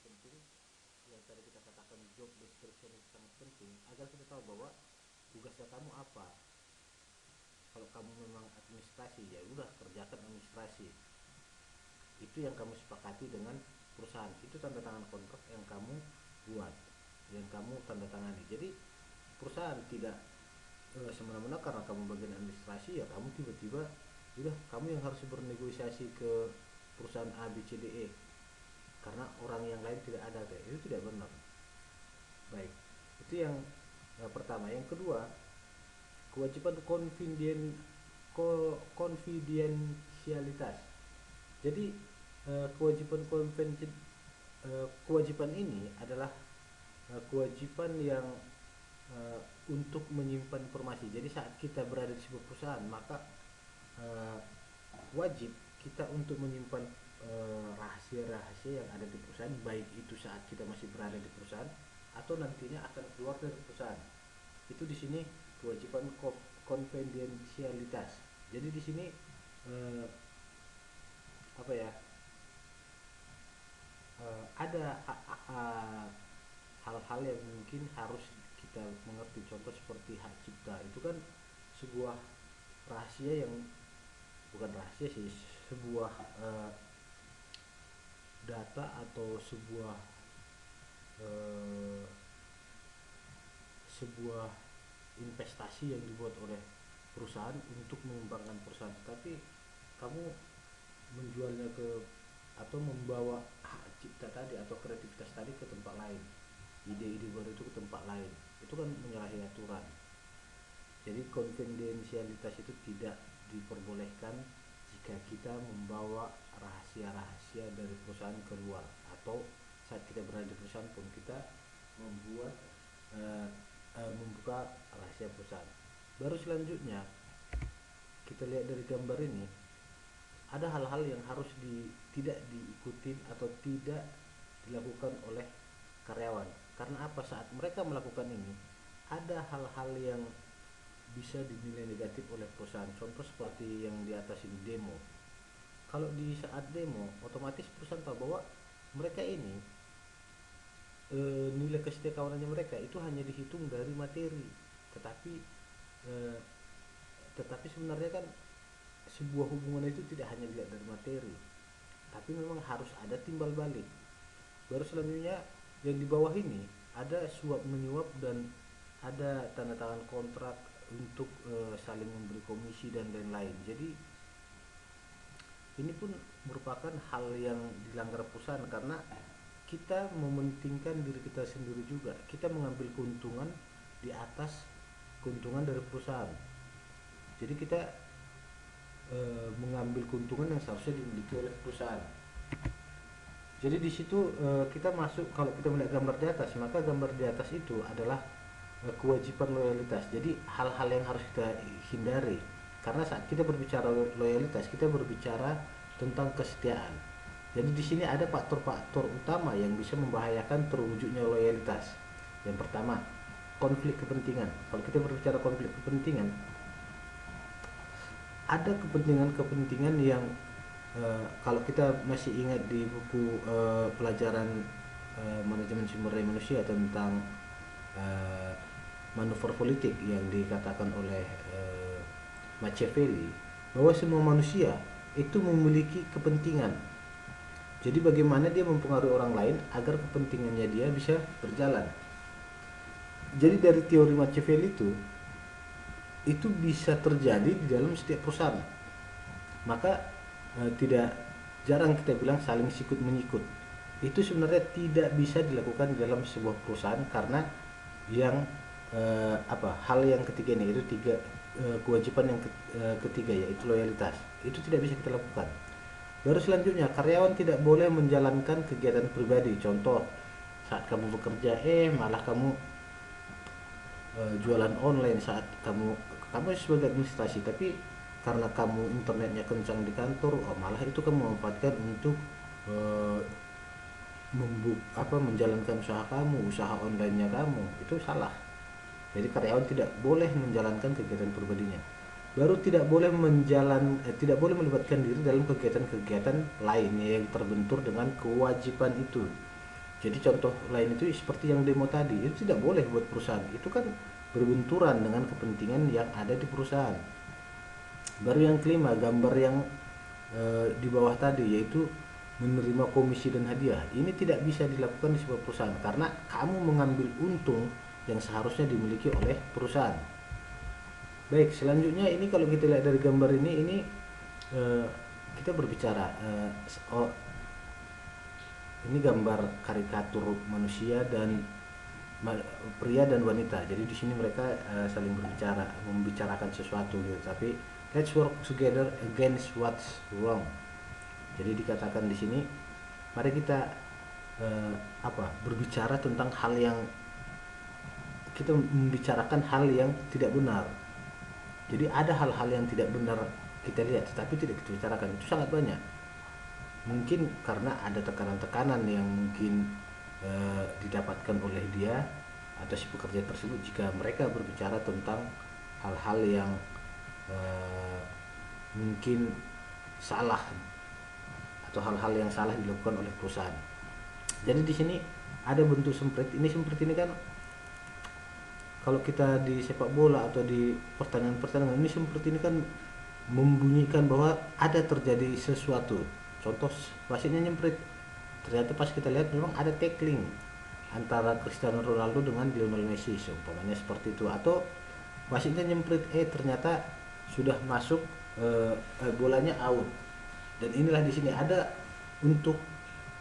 penting yang tadi kita katakan job description itu sangat penting agar kita tahu bahwa tugasnya kamu apa. Kalau kamu memang administrasi, ya udah kerjakan administrasi. Itu yang kamu sepakati dengan perusahaan. Itu tanda tangan kontrak yang kamu buat, yang kamu tanda tangani. Jadi perusahaan tidak semena-mena karena kamu bagian administrasi ya kamu tiba-tiba udah kamu yang harus bernegosiasi ke perusahaan A B C D E karena orang yang lain tidak ada, itu tidak benar. Baik, itu yang pertama. Yang kedua, kewajiban konfidensialitas. Jadi kewajiban kewajiban ini adalah kewajiban yang untuk menyimpan informasi. Jadi saat kita berada di sebuah perusahaan, maka uh, wajib kita untuk menyimpan rahasia-rahasia yang ada di perusahaan, baik itu saat kita masih berada di perusahaan atau nantinya akan keluar dari perusahaan. Itu di sini kewajiban konfidensialitas. Jadi di sini uh, apa ya? Ada hal-hal yang mungkin harus kita mengerti. Contoh seperti hak cipta, itu kan sebuah rahasia yang bukan rahasia sih, sebuah data atau eh, sebuah investasi yang dibuat oleh perusahaan untuk mengembangkan perusahaan, tapi kamu menjualnya ke atau membawa hak cipta tadi atau kreativitas tadi ke tempat lain, ide-ide baru itu ke tempat lain, itu kan menyalahi aturan. Jadi konfidensialitas itu tidak diperbolehkan jika kita membawa rahasia-rahasia dari perusahaan keluar, atau saat kita berada di perusahaan pun kita membuat membuka rahasia perusahaan. Baru selanjutnya kita lihat dari gambar ini, ada hal-hal yang harus tidak diikuti atau tidak dilakukan oleh karyawan. Karena apa? Saat mereka melakukan ini, ada hal-hal yang bisa dinilai negatif oleh perusahaan. Contoh seperti yang di atas ini, demo. Kalau di saat demo, otomatis perusahaan tahu bahwa mereka ini nilai kesetiakawanannya mereka itu hanya dihitung dari materi, tetapi e, tetapi sebenarnya kan sebuah hubungan itu tidak hanya dilihat dari materi, tapi memang harus ada timbal balik. Baru selanjutnya yang di bawah ini ada suap menyuap dan ada tanda tangan kontrak untuk saling memberi komisi dan lain-lain. Jadi ini pun merupakan hal yang dilanggar perusahaan karena kita mementingkan diri kita sendiri juga. Kita mengambil keuntungan di atas keuntungan dari perusahaan. Jadi kita mengambil keuntungan yang seharusnya dimiliki oleh perusahaan. Jadi di situ kita masuk, kalau kita melihat gambar di atas, maka gambar di atas itu adalah kewajiban loyalitas. Jadi hal-hal yang harus kita hindari, karena saat kita berbicara loyalitas, kita berbicara tentang kesetiaan. Jadi di sini ada faktor-faktor utama yang bisa membahayakan terwujudnya loyalitas. Yang pertama, konflik kepentingan. Kalau kita berbicara konflik kepentingan, ada kepentingan-kepentingan yang kalau kita masih ingat di buku pelajaran manajemen sumber daya manusia tentang manuver politik yang dikatakan oleh Machiavelli, bahwa semua manusia itu memiliki kepentingan. Jadi bagaimana dia mempengaruhi orang lain agar kepentingannya dia bisa berjalan. Jadi dari teori Machiavelli itu bisa terjadi di dalam setiap perusahaan. Maka tidak jarang kita bilang saling sikut menyikut. Itu sebenarnya tidak bisa dilakukan di dalam sebuah perusahaan karena yang hal yang ketiga ini, itu kewajiban yang ketiga, yaitu loyalitas. Itu tidak bisa kita lakukan. Baru selanjutnya, karyawan tidak boleh menjalankan kegiatan pribadi. Contoh, saat kamu bekerja malah kamu jualan online saat kamu sebagai administrasi, tapi karena kamu internetnya kencang di kantor, malah itu kamu memanfaatkan untuk menjalankan usaha online-nya kamu. Itu salah. Jadi karyawan tidak boleh menjalankan kegiatan pribadinya. Baru tidak boleh melibatkan diri dalam kegiatan-kegiatan lainnya yang terbentur dengan kewajiban itu. Jadi contoh lain itu seperti yang demo tadi, itu tidak boleh buat perusahaan. Itu kan berbenturan dengan kepentingan yang ada di perusahaan. Baru yang kelima, gambar yang di bawah tadi, yaitu menerima komisi dan hadiah. Ini tidak bisa dilakukan di sebuah perusahaan karena kamu mengambil untung yang seharusnya dimiliki oleh perusahaan. Baik, selanjutnya ini kalau kita lihat dari gambar ini eh, kita berbicara oh, ini gambar karikatur manusia dan pria dan wanita. Jadi di sini mereka saling berbicara, membicarakan sesuatu gitu. Tapi let's work together against what's wrong. Jadi dikatakan di sini, mari kita berbicara tentang hal yang kita membicarakan hal yang tidak benar. Jadi ada hal-hal yang tidak benar kita lihat, tetapi tidak kita bicarakan. Itu sangat banyak. Mungkin karena ada tekanan-tekanan yang mungkin didapatkan oleh dia atau si pekerja tersebut jika mereka berbicara tentang hal-hal yang mungkin salah atau hal-hal yang salah dilakukan oleh perusahaan. Jadi di sini ada bentuk semprit. Semprit ini kan kalau kita di sepak bola atau di pertandingan-pertandingan, ini semprit ini kan membunyikan bahwa ada terjadi sesuatu. Contoh wasitnya nyemprit, ternyata pas kita lihat memang ada tackling antara Cristiano Ronaldo dengan Lionel Messi, umpamanya seperti itu. Atau wasitnya nyemprit, ternyata sudah masuk, bolanya out. Dan inilah di sini ada untuk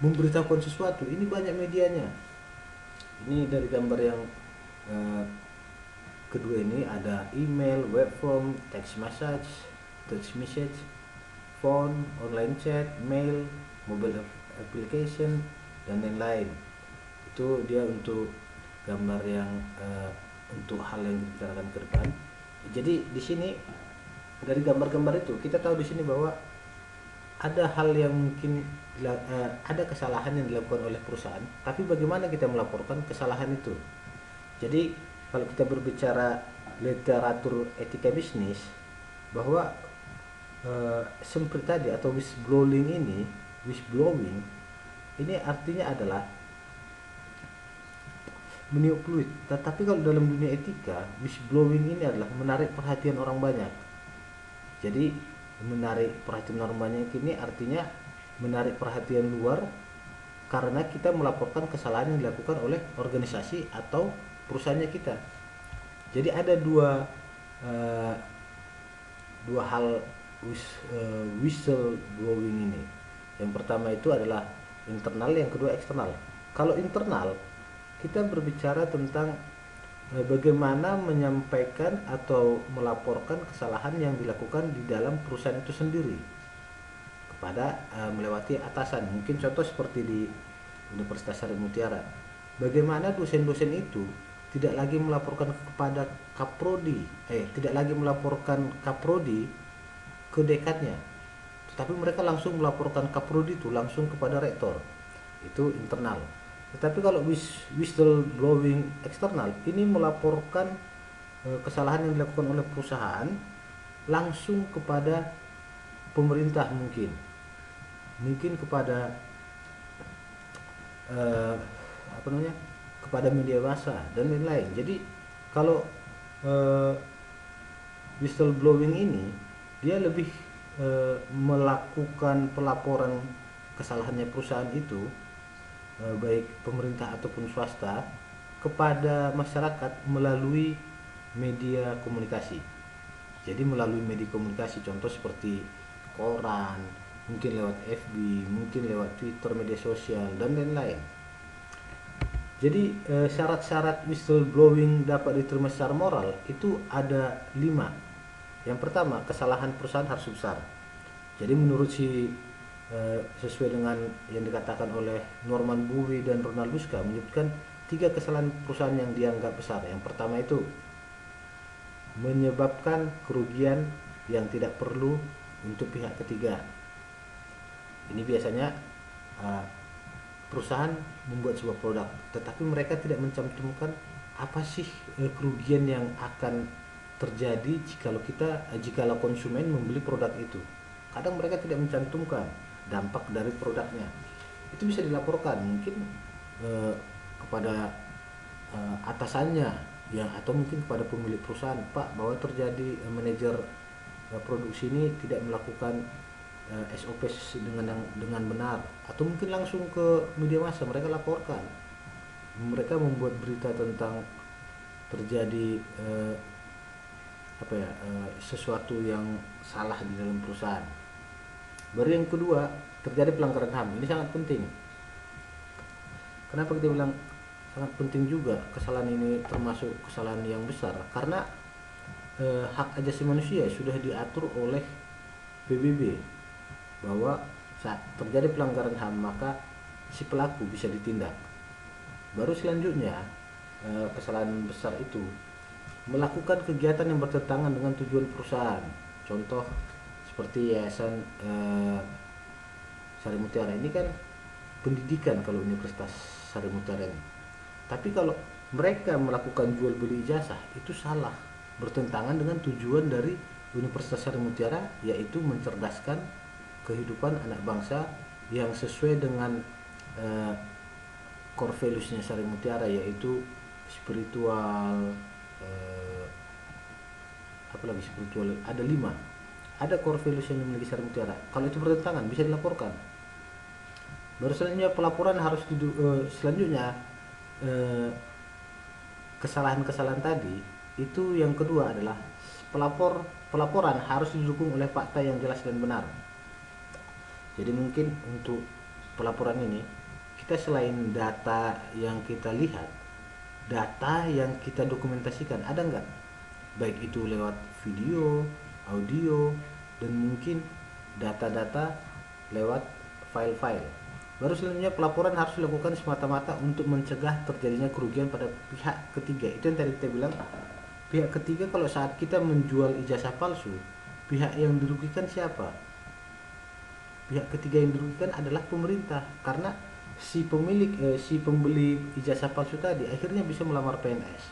memberitahukan sesuatu. Ini banyak medianya. Ini dari gambar yang kedua ini ada email, web form, text message, phone, online chat, mail, mobile application, dan lain-lain. Itu dia untuk gambar yang untuk hal yang dibicarakan ke depan. Jadi di sini dari gambar-gambar itu kita tahu di sini bahwa ada hal yang mungkin ada kesalahan yang dilakukan oleh perusahaan, tapi bagaimana kita melaporkan kesalahan itu. Jadi kalau kita berbicara literatur etika bisnis, bahwa semprit tadi atau whistleblowing ini artinya adalah meniup fluid. Tetapi kalau dalam dunia etika, whistleblowing ini adalah menarik perhatian orang banyak. Jadi menarik perhatian orang banyak ini artinya menarik perhatian luar karena kita melaporkan kesalahan yang dilakukan oleh organisasi atau perusahaannya kita. Jadi ada dua hal whistleblowing ini. Yang pertama itu adalah internal, yang kedua eksternal. Kalau internal, kita berbicara tentang bagaimana menyampaikan atau melaporkan kesalahan yang dilakukan di dalam perusahaan itu sendiri kepada melewati atasan. Mungkin contoh seperti di Universitas Syarif Mutiara, bagaimana dosen-dosen itu tidak lagi melaporkan kepada kaprodi ke dekatnya, tetapi mereka langsung melaporkan kaprodi itu langsung kepada rektor. Itu internal. Tetapi kalau whistleblowing eksternal, ini melaporkan kesalahan yang dilakukan oleh perusahaan langsung kepada pemerintah, mungkin kepada kepada media massa dan lain-lain. Jadi kalau whistleblowing ini dia lebih melakukan pelaporan kesalahannya perusahaan itu, baik pemerintah ataupun swasta, kepada masyarakat melalui media komunikasi. Jadi melalui media komunikasi, contoh seperti koran, mungkin lewat FB, mungkin lewat Twitter, media sosial, dan lain-lain. Jadi syarat-syarat whistleblowing dapat diterima secara moral itu ada 5. Yang pertama, kesalahan perusahaan harus besar. Jadi menurut sesuai dengan yang dikatakan oleh Norman Bowie dan Ronald Luska, menyebutkan 3 kesalahan perusahaan yang dianggap besar. Yang pertama itu menyebabkan kerugian yang tidak perlu untuk pihak ketiga. Ini biasanya perusahaan membuat sebuah produk, tetapi mereka tidak mencantumkan apa sih kerugian yang akan terjadi jikalau konsumen membeli produk itu. Kadang mereka tidak mencantumkan dampak dari produknya. Itu bisa dilaporkan, mungkin kepada atasannya ya, atau mungkin kepada pemilik perusahaan, Pak, bahwa terjadi manajer produksi ini tidak melakukan SOP dengan benar, atau mungkin langsung ke media massa mereka laporkan, mereka membuat berita tentang terjadi sesuatu yang salah di dalam perusahaan. Baru yang kedua, terjadi pelanggaran HAM. Ini sangat penting. Kenapa kita bilang sangat penting juga? Kesalahan ini termasuk kesalahan yang besar karena hak asasi manusia sudah diatur oleh PBB bahwa saat terjadi pelanggaran HAM maka si pelaku bisa ditindak. Baru selanjutnya kesalahan besar itu melakukan kegiatan yang bertentangan dengan tujuan perusahaan. Contoh seperti Yayasan Sari Mutiara ini kan pendidikan kalau Universitas Sari Mutiara ini. Tapi kalau mereka melakukan jual beli ijazah itu salah, bertentangan dengan tujuan dari Universitas Sari Mutiara, yaitu mencerdaskan kehidupan anak bangsa yang sesuai dengan core values-nya Sari Mutiara, yaitu spiritual, spiritual ada 5, ada core values yang dimiliki Sari Mutiara. Kalau itu bertentangan bisa dilaporkan. Baru selanjutnya pelaporan harus selanjutnya kesalahan-kesalahan tadi itu yang kedua adalah pelaporan harus didukung oleh fakta yang jelas dan benar. Jadi mungkin untuk pelaporan ini kita selain data yang kita lihat, data yang kita dokumentasikan ada nggak? Baik itu lewat video, audio, dan mungkin data-data lewat file-file. Baru selanjutnya pelaporan harus dilakukan semata-mata untuk mencegah terjadinya kerugian pada pihak ketiga. Itu yang tadi kita bilang, pihak ketiga kalau saat kita menjual ijazah palsu, pihak yang dirugikan siapa? Pihak ketiga yang dirugikan adalah pemerintah, karena si pembeli ijazah palsu tadi akhirnya bisa melamar PNS.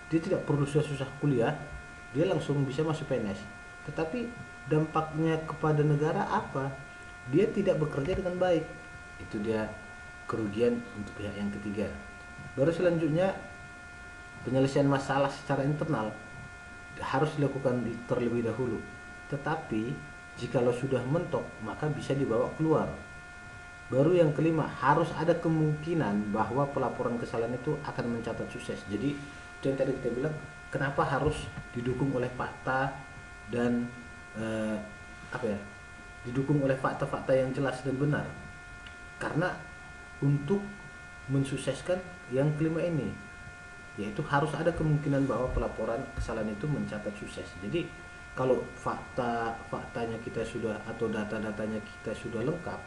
Dia tidak perlu susah-susah kuliah, dia langsung bisa masuk PNS. Tetapi dampaknya kepada negara apa? Dia tidak bekerja dengan baik. Itu dia kerugian untuk pihak yang ketiga. Baru selanjutnya penyelesaian masalah secara internal harus dilakukan terlebih dahulu. Tetapi jikalau sudah mentok maka bisa dibawa keluar. Baru yang kelima, harus ada kemungkinan bahwa pelaporan kesalahan itu akan mencatat sukses. Jadi itu yang tadi kita bilang, kenapa harus didukung oleh fakta dan didukung oleh fakta-fakta yang jelas dan benar. Karena untuk mensukseskan yang kelima ini, yaitu harus ada kemungkinan bahwa pelaporan kesalahan itu mencatat sukses. Jadi kalau faktanya kita sudah, atau data-datanya kita sudah lengkap,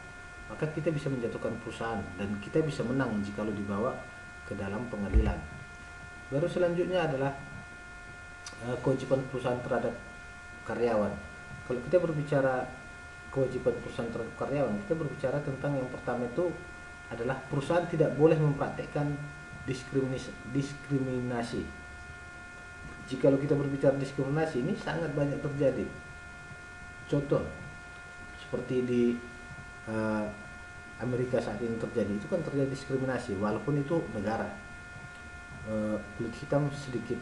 maka kita bisa menjatuhkan perusahaan dan kita bisa menang jika dibawa ke dalam pengadilan. Baru selanjutnya adalah kewajiban perusahaan terhadap karyawan. Kalau kita berbicara kewajiban perusahaan terhadap karyawan, kita berbicara tentang yang pertama itu adalah perusahaan tidak boleh mempraktekkan diskriminasi. Jika kita berbicara diskriminasi, ini sangat banyak terjadi. Contoh seperti di Amerika saat ini terjadi, itu kan terjadi diskriminasi, walaupun itu negara kulit hitam sedikit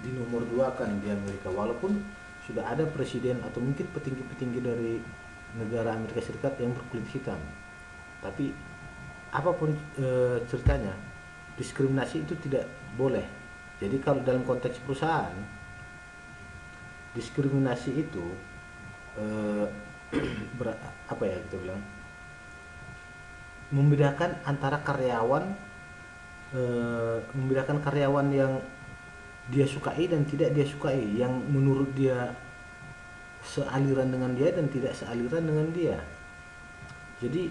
di nomor 2 kan di Amerika, walaupun sudah ada presiden atau mungkin petinggi-petinggi dari negara Amerika Serikat yang berkulit hitam. Tapi apapun ceritanya, diskriminasi itu tidak boleh. Jadi kalau dalam konteks perusahaan, diskriminasi itu kita bilang membedakan antara membedakan karyawan yang dia sukai dan tidak dia sukai, yang menurut dia sealiran dengan dia dan tidak sealiran dengan dia. Jadi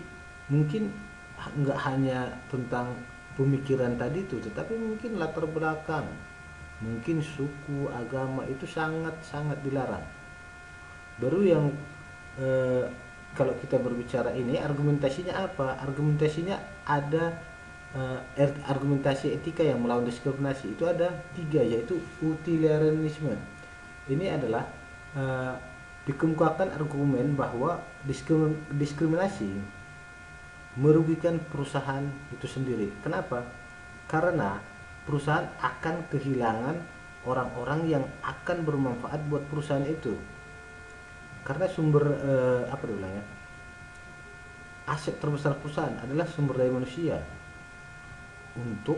mungkin nggak hanya tentang pemikiran tadi itu, tetapi mungkin latar belakang, mungkin suku, agama itu sangat dilarang. Baru yang kalau kita berbicara ini argumentasinya apa? Argumentasinya ada argumentasi etika yang melawan diskriminasi itu ada 3, yaitu utilitarianisme. Ini adalah dikemukakan argumen bahwa diskriminasi merugikan perusahaan itu sendiri. Kenapa? Karena perusahaan akan kehilangan orang-orang yang akan bermanfaat buat perusahaan itu. Karena sumber apa dulu ya? Aset terbesar perusahaan adalah sumber daya manusia. Untuk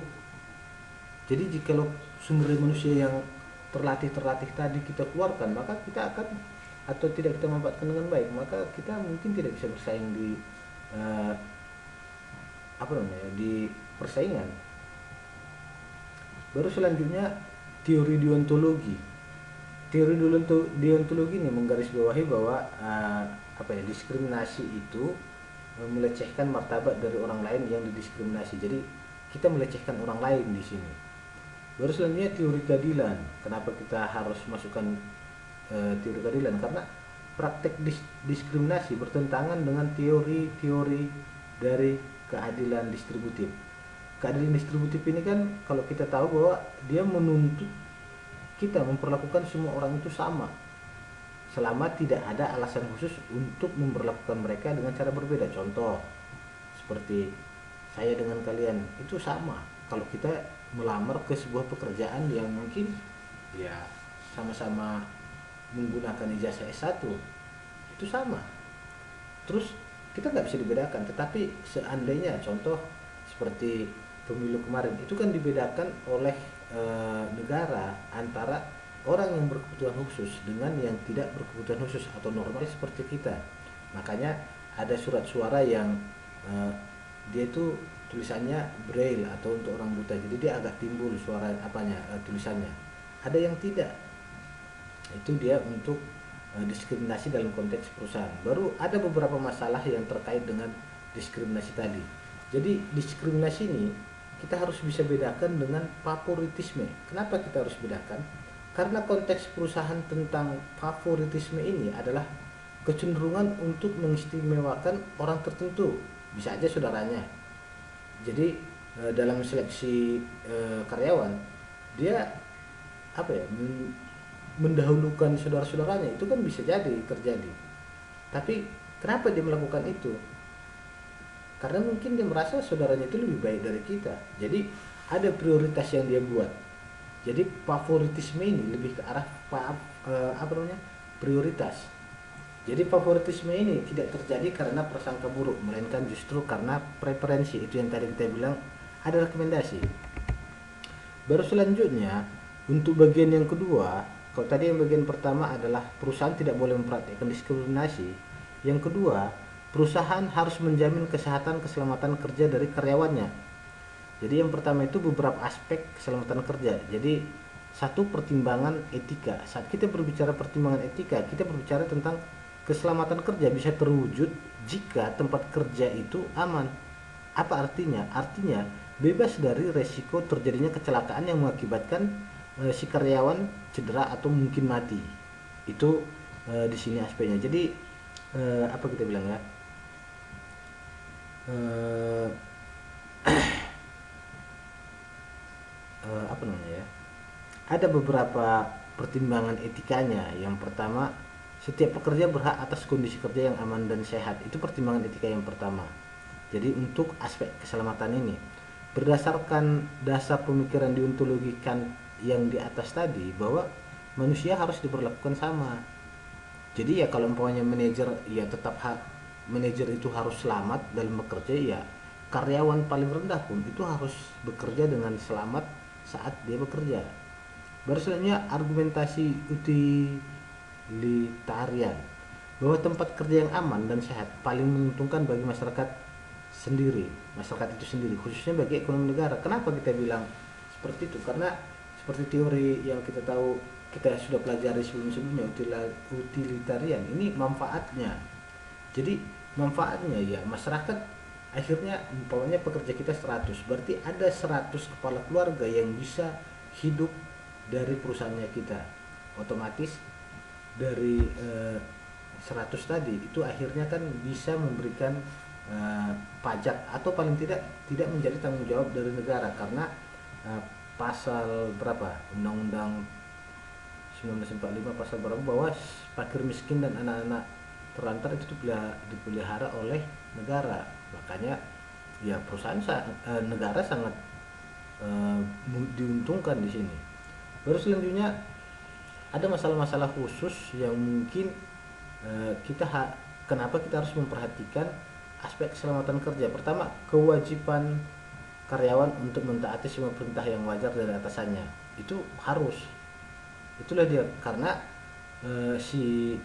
jadi jikalau sumber daya manusia yang terlatih tadi kita keluarkan, maka kita akan atau tidak kita manfaatkan dengan baik, maka kita mungkin tidak bisa bersaing di eh, apa namanya di persaingan. Baru selanjutnya teori deontologi. Teori deontologi ini menggarisbawahi bahwa diskriminasi itu melecehkan martabat dari orang lain yang didiskriminasi. Jadi kita melecehkan orang lain di sini. Baru selanjutnya teori keadilan. Kenapa kita harus masukkan teori keadilan? Karena praktek diskriminasi bertentangan dengan teori-teori dari keadilan distributif. Keadilan distributif ini kan kalau kita tahu bahwa dia menuntut kita memperlakukan semua orang itu sama, selama tidak ada alasan khusus untuk memperlakukan mereka dengan cara berbeda. Contoh seperti saya dengan kalian itu sama kalau kita melamar ke sebuah pekerjaan yang mungkin ya sama-sama menggunakan ijazah S1, itu sama, terus kita nggak bisa dibedakan. Tetapi seandainya contoh seperti pemilu kemarin itu kan dibedakan oleh negara antara orang yang berkebutuhan khusus dengan yang tidak berkebutuhan khusus atau normal seperti kita. Makanya ada surat suara yang dia itu tulisannya braille atau untuk orang buta, jadi dia agak timbul suara tulisannya. Ada yang tidak, itu dia untuk diskriminasi dalam konteks perusahaan. Baru ada beberapa masalah yang terkait dengan diskriminasi tadi. Jadi diskriminasi ini kita harus bisa bedakan dengan favoritisme. Kenapa kita harus bedakan? Karena konteks perusahaan tentang favoritisme ini adalah kecenderungan untuk mengistimewakan orang tertentu, bisa aja saudaranya. Jadi dalam seleksi karyawan dia mendahulukan saudara-saudaranya, itu kan bisa jadi terjadi. Tapi kenapa dia melakukan itu? Karena mungkin dia merasa saudaranya itu lebih baik dari kita. Jadi ada prioritas yang dia buat. Jadi favoritisme ini lebih ke arah prioritas. Jadi favoritisme ini tidak terjadi karena prasangka buruk, melainkan justru karena preferensi. Itu yang tadi kita bilang ada rekomendasi. Baru selanjutnya untuk bagian yang kedua, kalau tadi yang bagian pertama adalah perusahaan tidak boleh mempraktikkan diskriminasi. Yang kedua, perusahaan harus menjamin kesehatan keselamatan kerja dari karyawannya. Jadi yang pertama itu beberapa aspek keselamatan kerja. Jadi satu, pertimbangan etika. Saat kita berbicara pertimbangan etika, kita berbicara tentang keselamatan kerja bisa terwujud jika tempat kerja itu aman. Apa artinya? Artinya bebas dari resiko terjadinya kecelakaan yang mengakibatkan si karyawan cedera atau mungkin mati. Itu di sini aspeknya. Jadi apa kita bilang ya? Apa namanya ya? Ada beberapa pertimbangan etikanya. Yang pertama, setiap pekerja berhak atas kondisi kerja yang aman dan sehat. Itu pertimbangan etika yang pertama. Jadi untuk aspek keselamatan ini, berdasarkan dasar pemikiran deontologi Kant yang di atas tadi, bahwa manusia harus diperlakukan sama. Jadi ya kalau umpamanya manajer, ya tetap manajer itu harus selamat dalam bekerja, ya karyawan paling rendah pun itu harus bekerja dengan selamat saat dia bekerja. Baru selanjutnya argumentasi utilitarian, bahwa tempat kerja yang aman dan sehat paling menguntungkan bagi masyarakat itu sendiri, khususnya bagi ekonomi negara. Kenapa kita bilang seperti itu? Karena seperti teori yang kita tahu, kita sudah pelajari sebelumnya, utilitarian ini manfaatnya. Jadi manfaatnya ya masyarakat akhirnya umpamanya pekerja kita 100, berarti ada 100 kepala keluarga yang bisa hidup dari perusahaannya kita. Otomatis dari 100 tadi itu akhirnya kan bisa memberikan pajak atau paling tidak menjadi tanggung jawab dari negara, karena pasal berapa Undang-Undang 1945 pasal berapa, bahwa fakir miskin dan anak-anak terlantar itu dipelihara oleh negara. Makanya ya negara sangat diuntungkan di sini. Baru selanjutnya ada masalah-masalah khusus yang mungkin kenapa kita harus memperhatikan aspek keselamatan kerja. Pertama, kewajiban karyawan untuk mentaati semua perintah yang wajar dari atasannya. Itu harus. Itulah dia, karena si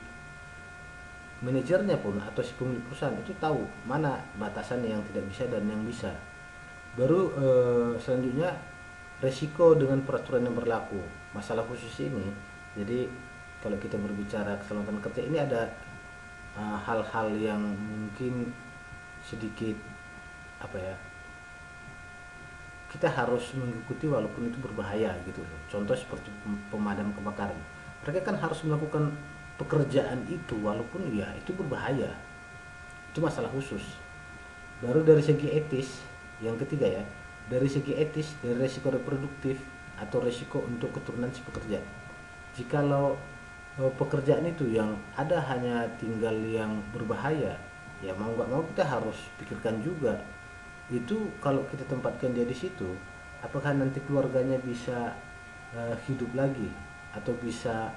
manajernya pun atau si pemilik perusahaan itu tahu mana batasan yang tidak bisa dan yang bisa. Baru selanjutnya resiko dengan peraturan yang berlaku. Masalah khusus ini, jadi kalau kita berbicara keselamatan kerja ini ada hal-hal yang mungkin sedikit kita harus mengikuti walaupun itu berbahaya gitu loh. Contoh seperti pemadam kebakaran, mereka kan harus melakukan pekerjaan itu walaupun ya itu berbahaya. Itu masalah khusus. Baru dari segi etis, yang ketiga ya, dari segi etis, dari resiko reproduktif atau resiko untuk keturunan si pekerja. Jikalau pekerjaan itu yang ada hanya tinggal yang berbahaya, ya mau nggak mau kita harus pikirkan juga itu kalau kita tempatkan dia di situ, apakah nanti keluarganya bisa hidup lagi atau bisa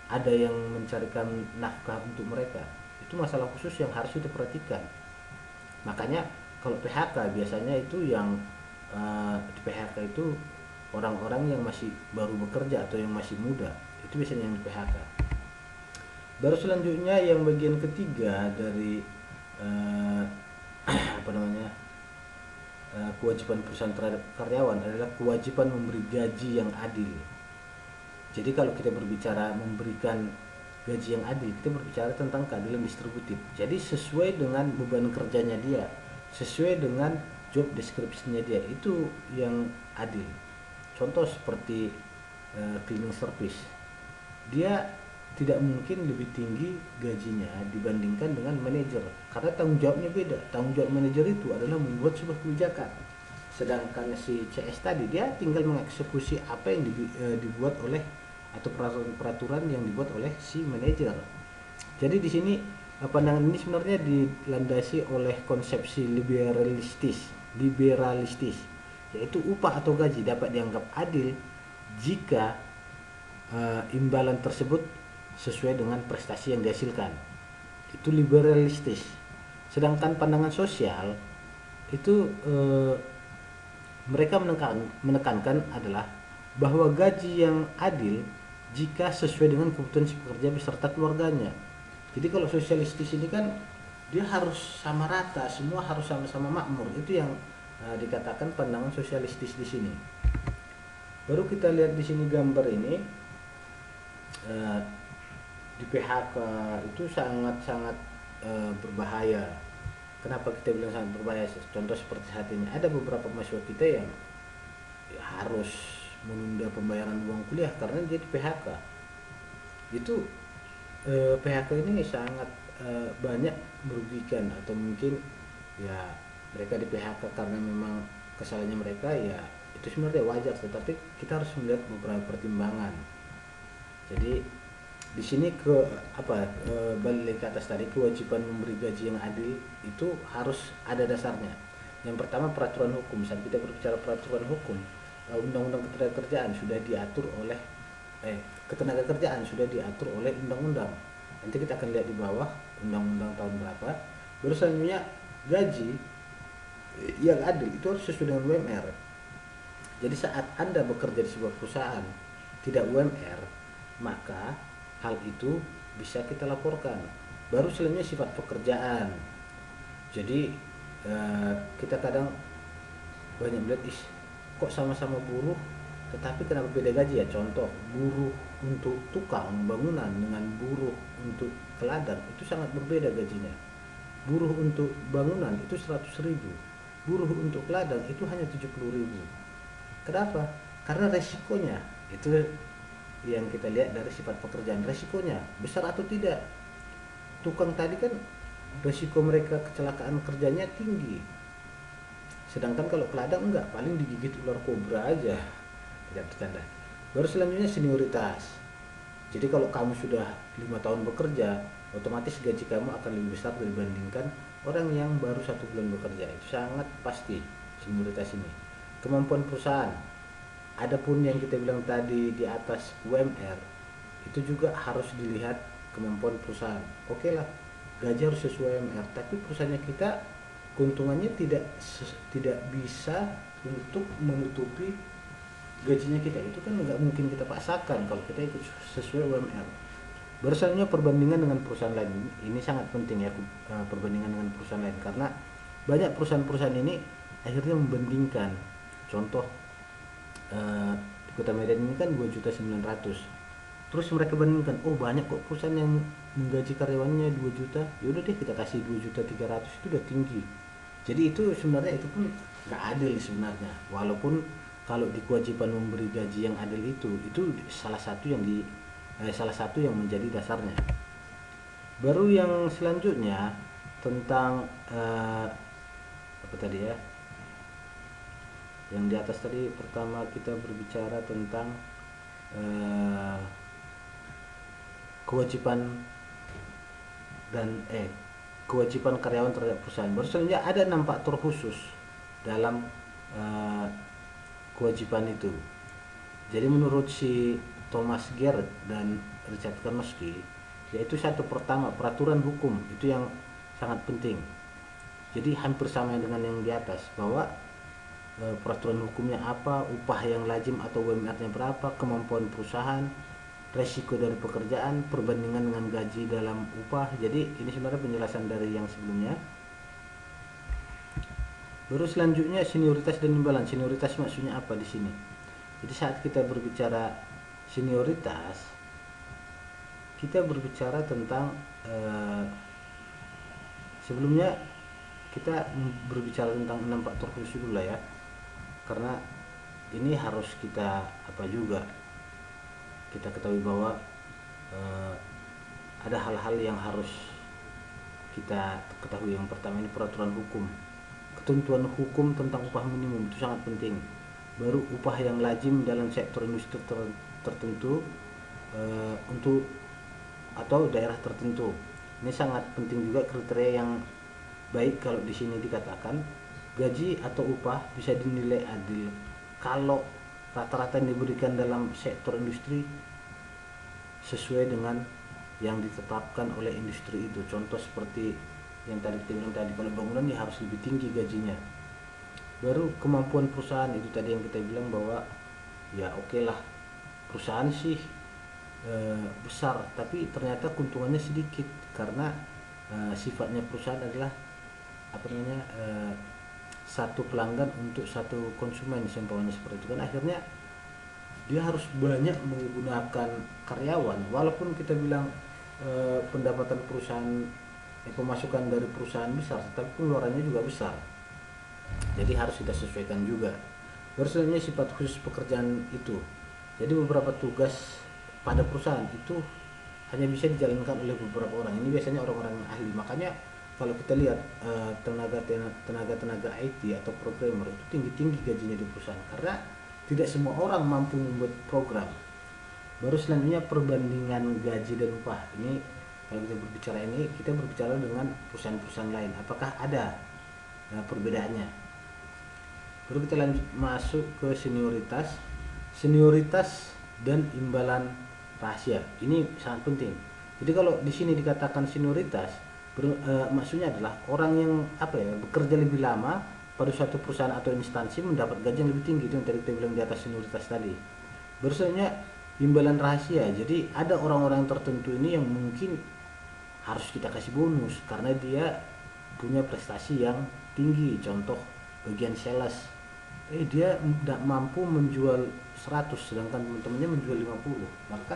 ada yang mencarikan nafkah untuk mereka. Itu masalah khusus yang harus kita perhatikan. Makanya kalau PHK biasanya itu yang di PHK itu orang-orang yang masih baru bekerja atau yang masih muda, itu biasanya yang di PHK. Baru selanjutnya yang bagian ketiga dari kewajiban perusahaan terhadap karyawan adalah kewajiban memberi gaji yang adil. Jadi kalau kita berbicara memberikan gaji yang adil, kita berbicara tentang keadilan distributif. Jadi sesuai dengan beban kerjanya dia, sesuai dengan job description-nya dia, itu yang adil. Contoh seperti cleaning service, dia tidak mungkin lebih tinggi gajinya dibandingkan dengan manajer, karena tanggung jawabnya beda. Tanggung jawab manajer itu adalah membuat sebuah kebijakan, sedangkan si CS tadi dia tinggal mengeksekusi apa yang dibuat oleh atau peraturan yang dibuat oleh si manajer. Jadi di sini pandangan ini sebenarnya dilandasi oleh konsepsi liberalistis, yaitu upah atau gaji dapat dianggap adil jika imbalan tersebut sesuai dengan prestasi yang dihasilkan. Itu liberalistis. Sedangkan pandangan sosial itu mereka menekankan adalah bahwa gaji yang adil jika sesuai dengan kebutuhan si pekerja beserta keluarganya. Jadi kalau sosialistis ini kan dia harus sama rata, semua harus sama-sama makmur. Itu yang dikatakan pandangan sosialistis di sini. Baru kita lihat di sini gambar ini, di PHK itu sangat-sangat berbahaya. Kenapa kita bilang sangat berbahaya? Contoh seperti saat ini ada beberapa mahasiswa kita yang harus menunda pembayaran uang kuliah karena dia di PHK. Itu PHK ini sangat banyak merugikan, atau mungkin ya mereka di PHK karena memang kesalahannya mereka, ya itu sebenarnya wajar, tetapi kita harus melihat beberapa pertimbangan. Jadi di sini balik ke atas tadi, kewajiban memberi gaji yang adil itu harus ada dasarnya. Yang pertama peraturan hukum. Saat kita berbicara peraturan hukum, undang-undang ketenagakerjaan sudah diatur oleh ketenagakerjaan sudah diatur oleh undang-undang. Nanti kita akan lihat di bawah undang-undang tahun berapa. Baru selanjutnya gaji yang adil itu harus sesuai dengan UMR. Jadi saat Anda bekerja di sebuah perusahaan tidak UMR, maka hal itu bisa kita laporkan. Baru selanjutnya sifat pekerjaan. Jadi kita kadang banyak melihat kok sama-sama buruh tetapi kenapa beda gaji ya. Contoh, buruh untuk tukang bangunan dengan buruh untuk ke ladang itu sangat berbeda gajinya. Buruh untuk bangunan itu 100.000, buruh untuk ke ladang itu hanya 70.000. Kenapa? Karena resikonya itu yang kita lihat dari sifat pekerjaan, resikonya besar atau tidak. Tukang tadi kan resiko mereka kecelakaan kerjanya tinggi, sedangkan kalau ke ladang enggak, paling digigit ular kobra aja. Tidak bercanda. Baru selanjutnya senioritas. Jadi kalau kamu sudah 5 tahun bekerja, otomatis gaji kamu akan lebih besar dibandingkan orang yang baru 1 bulan bekerja. Itu sangat pasti senioritas ini. Kemampuan perusahaan, adapun yang kita bilang tadi di atas UMR, itu juga harus dilihat kemampuan perusahaan. Oke lah, gaji harus sesuai UMR, tapi perusahaannya kita keuntungannya tidak bisa untuk menutupi gajinya kita. Itu kan nggak mungkin kita paksakan kalau kita ikut sesuai UMR. Berselanjutnya perbandingan dengan perusahaan lain, ini sangat penting ya, perbandingan dengan perusahaan lain, karena banyak perusahaan-perusahaan ini akhirnya membandingkan. Contoh di Kota Medan ini kan 2.900.000, terus mereka bandingkan, oh banyak kok perusahaan yang menggaji karyawannya 2 juta, yaudah deh kita kasih 2.300.000, itu udah tinggi. Jadi itu sebenarnya itu pun nggak adil sebenarnya, walaupun kalau di kewajiban memberi gaji yang adil itu salah satu yang menjadi dasarnya. Baru yang selanjutnya tentang apa tadi ya, yang di atas tadi. Pertama kita berbicara tentang kewajiban karyawan terhadap perusahaan. Baru selanjutnya ada 6 faktor khusus dalam kewajiban itu. Jadi menurut si Thomas Garrett dan Richard Karnosky, yaitu satu, pertama peraturan hukum, itu yang sangat penting. Jadi hampir sama dengan yang di atas, bahwa peraturan hukumnya apa, upah yang lazim atau UMR-nya berapa, kemampuan perusahaan, resiko dari pekerjaan, perbandingan dengan gaji dalam upah. Jadi ini sebenarnya penjelasan dari yang sebelumnya. Baru selanjutnya senioritas dan imbalan. Senioritas maksudnya apa di sini? Jadi saat kita berbicara senioritas, kita berbicara tentang sebelumnya kita berbicara tentang 6 faktor khusus dulu lah ya, karena ini harus kita kita ketahui bahwa ada hal-hal yang harus kita ketahui. Yang pertama ini peraturan hukum, ketentuan hukum tentang upah minimum, itu sangat penting. Baru upah yang lazim dalam sektor industri tertentu untuk atau daerah tertentu. Ini sangat penting juga, kriteria yang baik kalau di sini dikatakan gaji atau upah bisa dinilai adil kalau rata-rata yang diberikan dalam sektor industri sesuai dengan yang ditetapkan oleh industri itu. Contoh seperti yang tadi kita bilang tadi, kalau bangunan ya harus lebih tinggi gajinya. Baru kemampuan perusahaan, itu tadi yang kita bilang bahwa ya oke lah, perusahaan sih besar tapi ternyata keuntungannya sedikit, karena sifatnya perusahaan adalah satu pelanggan untuk satu konsumen, seumpamanya seperti itu kan. Akhirnya dia harus banyak menggunakan karyawan, walaupun kita bilang pendapatan perusahaan, pemasukan dari perusahaan besar, tapi pengeluarannya juga besar. Jadi harus kita sesuaikan juga. Berselanjutnya sifat khusus pekerjaan itu. Jadi beberapa tugas pada perusahaan itu hanya bisa dijalankan oleh beberapa orang. Ini biasanya orang-orang ahli. Makanya kalau kita lihat tenaga IT atau programmer itu tinggi-tinggi gajinya di perusahaan, karena tidak semua orang mampu membuat program. Baru selanjutnya perbandingan gaji dan upah. Ini kalau kita berbicara dengan perusahaan-perusahaan lain, apakah ada perbedaannya. Baru kita lanjut masuk ke senioritas dan imbalan rahasia. Ini sangat penting. Jadi kalau di sini dikatakan senioritas, maksudnya adalah orang yang bekerja lebih lama pada suatu perusahaan atau instansi mendapat gaji yang lebih tinggi, itu yang tadi kita bilang di atas senioritas tadi. Berikutnya imbalan rahasia. Jadi ada orang-orang tertentu ini yang mungkin harus kita kasih bonus karena dia punya prestasi yang tinggi. Contoh bagian sales, dia tidak mampu menjual 100 sedangkan teman-temannya menjual 50, maka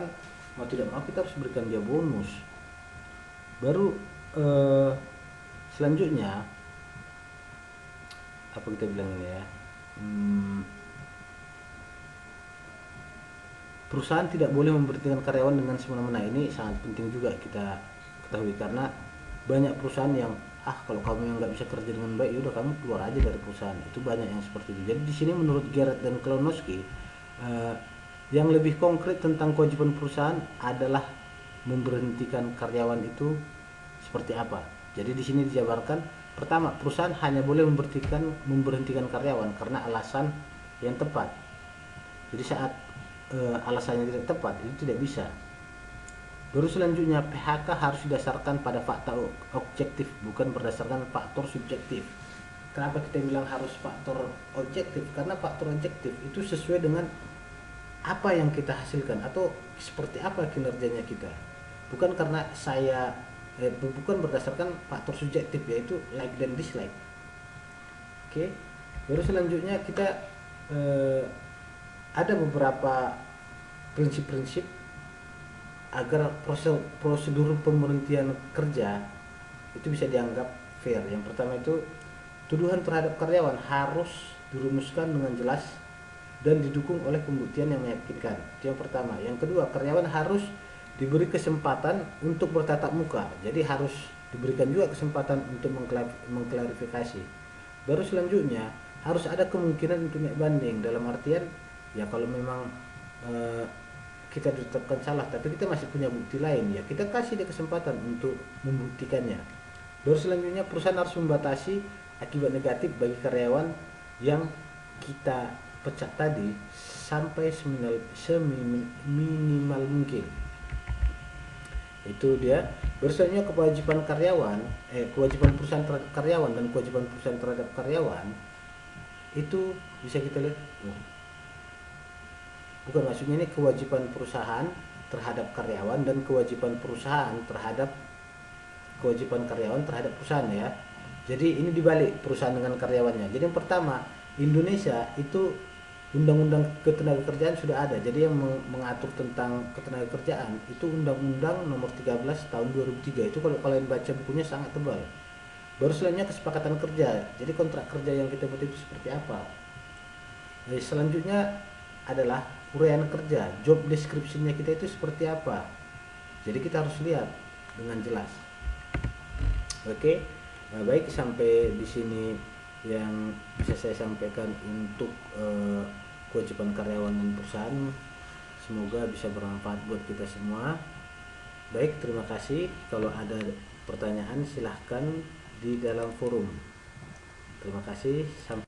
mau tidak mau kita harus berikan dia bonus. Baru selanjutnya apa kita bilang ini ya, perusahaan tidak boleh memberhentikan karyawan dengan semena-mena. Ini sangat penting juga kita ketahui, karena banyak perusahaan yang kalau kamu yang nggak bisa kerja dengan baik, yaudah kamu keluar aja dari perusahaan. Itu banyak yang seperti itu. Jadi di sini menurut Garrett dan Karnosky, yang lebih konkret tentang kewajiban perusahaan adalah memberhentikan karyawan itu seperti apa. Jadi di sini dijabarkan, pertama, perusahaan hanya boleh memberhentikan karyawan karena alasan yang tepat. Jadi saat alasannya tidak tepat, itu tidak bisa. Baru selanjutnya, PHK harus didasarkan pada fakta objektif, bukan berdasarkan faktor subjektif. Kenapa kita bilang harus faktor objektif? Karena faktor objektif itu sesuai dengan apa yang kita hasilkan atau seperti apa kinerjanya kita. Bukan karena bukan berdasarkan faktor subjektif, yaitu like dan dislike. Oke. Baru selanjutnya kita ada beberapa prinsip-prinsip agar prosedur pemberhentian kerja itu bisa dianggap fair. Yang pertama itu, tuduhan terhadap karyawan harus dirumuskan dengan jelas dan didukung oleh pembuktian yang meyakinkan. Itu yang pertama. Yang kedua, karyawan harus diberi kesempatan untuk bertatap muka. Jadi harus diberikan juga kesempatan untuk mengklarifikasi. Baru selanjutnya, harus ada kemungkinan untuk naik banding, dalam artian ya kalau memang kita ditetapkan salah tapi kita masih punya bukti lain, ya kita kasih dia kesempatan untuk membuktikannya. Baru selanjutnya, perusahaan harus membatasi akibat negatif bagi karyawan yang kita pecat tadi sampai seminimal mungkin. Itu dia. Baru selanjutnya, kewajiban perusahaan terhadap karyawan dan kewajiban perusahaan terhadap karyawan itu bisa kita lihat. Bukan, maksudnya ini kewajiban perusahaan terhadap karyawan dan kewajiban karyawan terhadap perusahaan ya. Jadi ini dibalik, perusahaan dengan karyawannya. Jadi yang pertama, Indonesia itu Undang-Undang Ketenagakerjaan sudah ada. Jadi yang mengatur tentang ketenagakerjaan itu Undang-Undang Nomor 13 Tahun 2003. Itu kalau kalian baca bukunya sangat tebal. Baru selanjutnya kesepakatan kerja. Jadi kontrak kerja yang kita buat itu seperti apa. Selanjutnya adalah uraian kerja, job description-nya kita itu seperti apa. Jadi kita harus lihat dengan jelas. Oke, baik, sampai di sini yang bisa saya sampaikan untuk kewajiban karyawan dan perusahaan. Semoga bisa bermanfaat buat kita semua. Baik, terima kasih. Kalau ada pertanyaan silahkan di dalam forum. Terima kasih. Sampai